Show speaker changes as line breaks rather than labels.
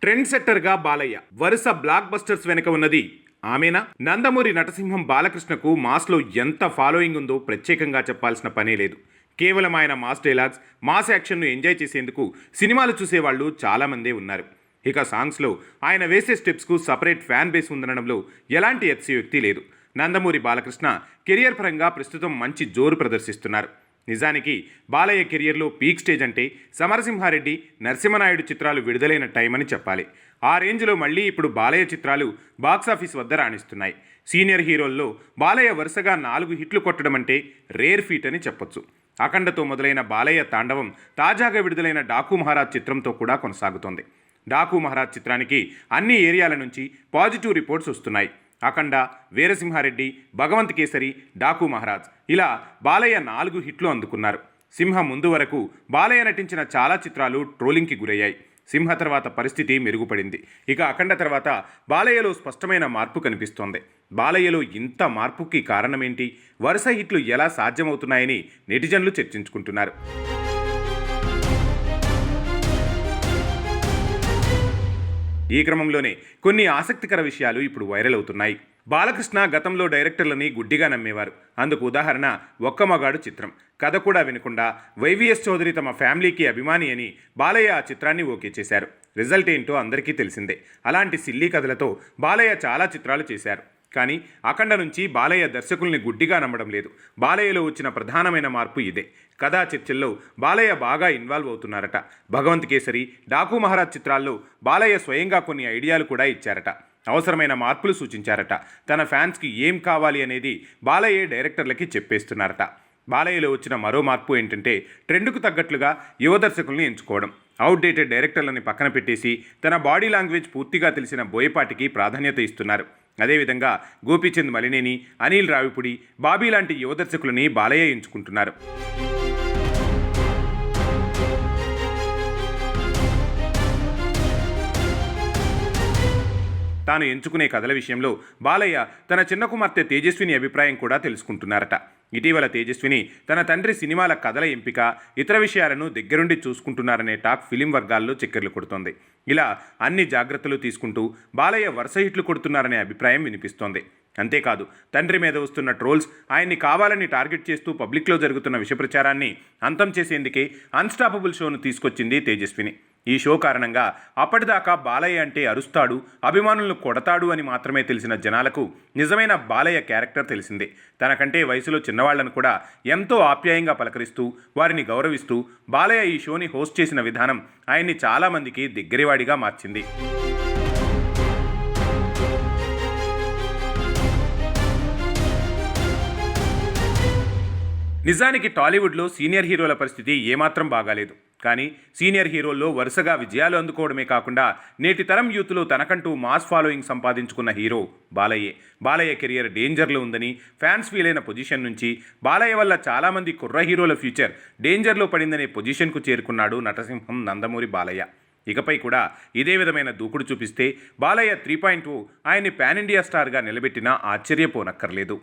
Trend సెట్టర్గా Balayya వరుస black busters వెనుక ఉన్నది ఆమెనా? నందమూరి నటసింహం బాలకృష్ణకు మాస్లో ఎంత ఫాలోయింగ్ ఉందో ప్రత్యేకంగా చెప్పాల్సిన పనే లేదు. కేవలం ఆయన మాస్ డైలాగ్స్, మాస్ యాక్షన్ను ఎంజాయ్ చేసేందుకు సినిమాలు చూసేవాళ్లు చాలామందే ఉన్నారు. ఇక సాంగ్స్లో ఆయన వేసే స్టెప్స్కు సపరేట్ ఫ్యాన్ బేస్ ఉందనడంలో ఎలాంటి అతిశయోక్తి లేదు. నందమూరి బాలకృష్ణ కెరియర్ పరంగా ప్రస్తుతం మంచి జోరు ప్రదర్శిస్తున్నారు. నిజానికి బాలయ్య కెరియర్లో పీక్ స్టేజ్ అంటే సమరసింహారెడ్డి, నరసింహనాయుడు చిత్రాలు విడుదలైన టైం అని చెప్పాలి. ఆ రేంజ్లో మళ్ళీ ఇప్పుడు బాలయ్య చిత్రాలు బాక్సాఫీస్ వద్ద రాణిస్తున్నాయి. సీనియర్ హీరోల్లో బాలయ్య వరుసగా 4 హిట్లు కొట్టడం అంటే రేర్ ఫీట్ అని చెప్పొచ్చు. అఖండతో మొదలైన బాలయ్య తాండవం తాజాగా విడుదలైన డాకు మహారాజ్ చిత్రంతో కూడా కొనసాగుతోంది. డాకు మహారాజ్ చిత్రానికి అన్ని ఏరియాల నుంచి పాజిటివ్ రిపోర్ట్స్ వస్తున్నాయి. అఖండ, వీరసింహారెడ్డి, భగవంత్ కేసరి, డాకు మహారాజ్ ఇలా బాలయ్య 4 హిట్లు అందుకున్నారు. సింహ ముందు వరకు బాలయ్య నటించిన చాలా చిత్రాలు ట్రోలింగ్కి గురయ్యాయి. సింహ తర్వాత పరిస్థితి మెరుగుపడింది. ఇక అఖండ తర్వాత బాలయ్యలో స్పష్టమైన మార్పు కనిపిస్తోంది. బాలయ్యలో ఇంత మార్పుకి కారణమేంటి? వరుస హిట్లు ఎలా సాధ్యమవుతున్నాయని నెటిజన్లు చర్చించుకుంటున్నారు. ఈ క్రమంలోనే కొన్ని ఆసక్తికర విషయాలు ఇప్పుడు వైరల్ అవుతున్నాయి. బాలకృష్ణ గతంలో డైరెక్టర్లని గుడ్డిగా నమ్మేవారు. అందుకు ఉదాహరణ ఒక్క మగాడు చిత్రం. కథ కూడా వినకుండా వైవిఎస్ చౌదరి తమ ఫ్యామిలీకి అభిమాని అని బాలయ్య ఆ చిత్రాన్ని ఓకే చేశారు. రిజల్ట్ ఏంటో అందరికీ తెలిసిందే. అలాంటి సిల్లీ కథలతో బాలయ్య చాలా చిత్రాలు చేశారు. కానీ అఖండ నుంచి బాలయ్య దర్శకుల్ని గుడ్డిగా నమ్మడం లేదు. బాలయ్యలో వచ్చిన ప్రధానమైన మార్పు ఇదే. కథా చర్చల్లో బాలయ్య బాగా ఇన్వాల్వ్ అవుతున్నారట. భగవంత్ కేసరి, డాకు మహారాజ్ చిత్రాల్లో బాలయ్య స్వయంగా కొన్ని ఐడియాలు కూడా ఇచ్చారట. అవసరమైన మార్పులు సూచించారట. తన ఫ్యాన్స్కి ఏం కావాలి అనేది బాలయ్య డైరెక్టర్లకి చెప్పేస్తున్నారట. బాలయ్యలో వచ్చిన మరో మార్పు ఏంటంటే ట్రెండ్కు తగ్గట్లుగా యువ దర్శకుల్ని ఎంచుకోవడం. అవుట్డేటెడ్ డైరెక్టర్లని పక్కన పెట్టేసి తన బాడీ లాంగ్వేజ్ పూర్తిగా తెలిసిన బోయపాటికి ప్రాధాన్యత ఇస్తున్నారు. అదేవిధంగా గోపీచంద్ మలినేని, అనిల్ రావిపూడి, బాబీ లాంటి యువ దర్శకులని బాలయ్య ఎంచుకుంటున్నారు. తాను ఎంచుకునే కథల విషయంలో బాలయ్య తన చిన్న కుమార్తె తేజస్విని అభిప్రాయం కూడా తెలుసుకుంటున్నారట. ఇటీవల తేజస్విని తన తండ్రి సినిమాల కథల ఎంపిక, ఇతర విషయాలను దగ్గరుండి చూసుకుంటున్నారనే టాక్ ఫిలిం వర్గాల్లో చక్కర్లు కొడుతోంది. ఇలా అన్ని జాగ్రత్తలు తీసుకుంటూ బాలయ్య వరుస హిట్లు కొడుతున్నారనే అభిప్రాయం వినిపిస్తోంది. అంతేకాదు తండ్రి మీద వస్తున్న ట్రోల్స్, ఆయన్ని కావాలని టార్గెట్ చేస్తూ పబ్లిక్లో జరుగుతున్న విషప్రచారాన్ని అంతం చేసేందుకే అన్స్టాపబుల్ షోను తీసుకొచ్చింది తేజస్విని. ఈ షో కారణంగా అప్పటిదాకా బాలయ్య అంటే అరుస్తాడు, అభిమానులను కొడతాడు అని మాత్రమే తెలిసిన జనాలకు నిజమైన బాలయ్య క్యారెక్టర్ తెలిసిందే. తనకంటే వయసులో చిన్నవాళ్లను కూడా ఎంతో ఆప్యాయంగా పలకరిస్తూ వారిని గౌరవిస్తూ బాలయ్య ఈ షోని హోస్ట్ చేసిన విధానం ఆయన్ని చాలామందికి దగ్గరివాడిగా మార్చింది. నిజానికి టాలీవుడ్లో సీనియర్ హీరోల పరిస్థితి ఏమాత్రం బాగాలేదు. కానీ సీనియర్ హీరోల్లో వరుసగా విజయాలు అందుకోవడమే కాకుండా నేటి తరం యూత్లో తనకంటూ మాస్ ఫాలోయింగ్ సంపాదించుకున్న హీరో బాలయ్యే. బాలయ్య కెరియర్ డేంజర్లో ఉందని ఫ్యాన్స్ ఫీల్ అయిన పొజిషన్ నుంచి బాలయ్య వల్ల చాలామంది కుర్ర హీరోల ఫ్యూచర్ డేంజర్లో పడిందనే పొజిషన్కు చేరుకున్నాడు నటసింహం నందమూరి బాలయ్య. ఇకపై కూడా ఇదే విధమైన దూకుడు చూపిస్తే బాలయ్య 3.0 ఆయన్ని పాన్ ఇండియా స్టార్గా నిలబెట్టినా ఆశ్చర్యపోనక్కర్లేదు.